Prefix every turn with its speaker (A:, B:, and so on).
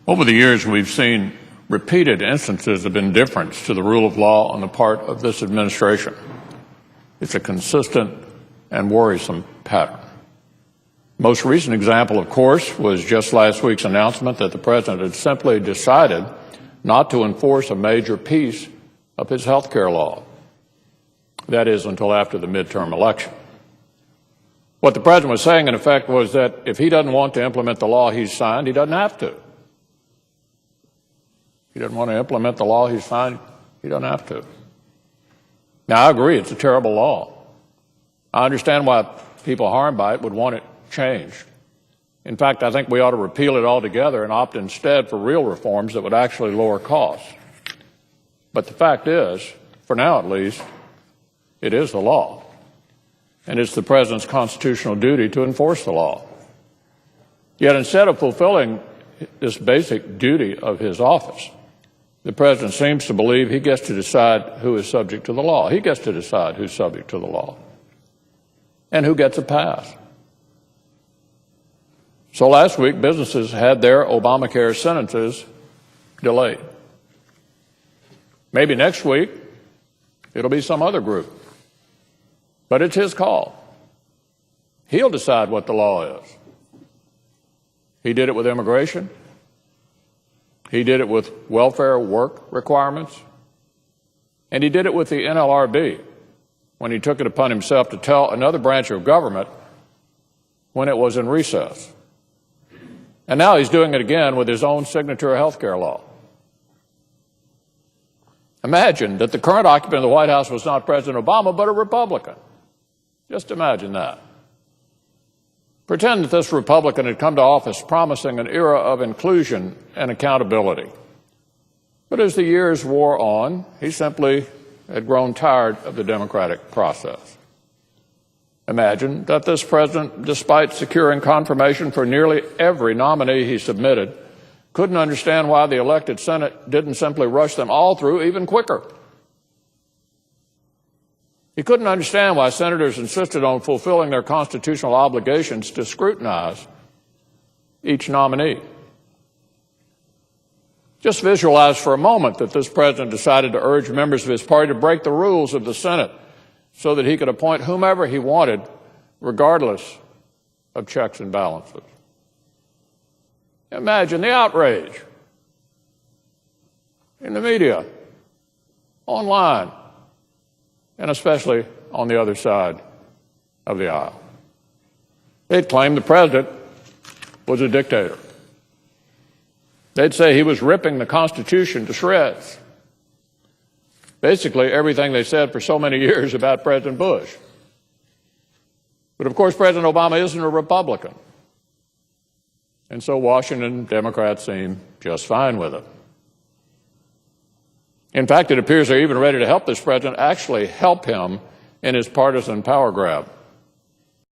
A: Over the years, we've seen repeated instances of indifference to the rule of law on the part of this administration. It's a consistent and worrisome pattern. Most recent example, of course, was just last week's announcement that the president had simply decided not to enforce a major piece of his health care law. That is, until after the midterm election. What the president was saying, in effect, was that if he doesn't want to implement the law he's signed, he doesn't have to. He doesn't want to implement the law he's signed, he doesn't have to. Now, I agree, it's a terrible law. I understand why people harmed by it would want it changed. In fact, I think we ought to repeal it altogether and opt instead for real reforms that would actually lower costs. But the fact is, for now at least, it is the law. And it's the president's constitutional duty to enforce the law. Yet instead of fulfilling this basic duty of his office, the president seems to believe he gets to decide who is subject to the law. He gets to decide who's subject to the law and who gets a pass. So last week, businesses had their Obamacare sentences delayed. Maybe next week, it'll be some other group. But it's his call. He'll decide what the law is. He did it with immigration. He did it with welfare work requirements. And he did it with the NLRB when he took it upon himself to tell another branch of government when it was in recess. And now he's doing it again with his own signature health care law. Imagine that the current occupant of the White House was not President Obama, but a Republican. Just imagine that. Pretend that this Republican had come to office promising an era of inclusion and accountability. But as the years wore on, he simply had grown tired of the democratic process. Imagine that this president, despite securing confirmation for nearly every nominee he submitted, couldn't understand why the elected Senate didn't simply rush them all through even quicker. He couldn't understand why senators insisted on fulfilling their constitutional obligations to scrutinize each nominee. Just visualize for a moment that this president decided to urge members of his party to break the rules of the Senate so that he could appoint whomever he wanted, regardless of checks and balances. Imagine the outrage in the media, online, and especially on the other side of the aisle. They'd claim the president was a dictator. They'd say he was ripping the Constitution to shreds. Basically, everything they said for so many years about President Bush. But of course, President Obama isn't a Republican. And so Washington Democrats seem just fine with it. In fact, it appears they're even ready to help this president actually help him in his partisan power grab.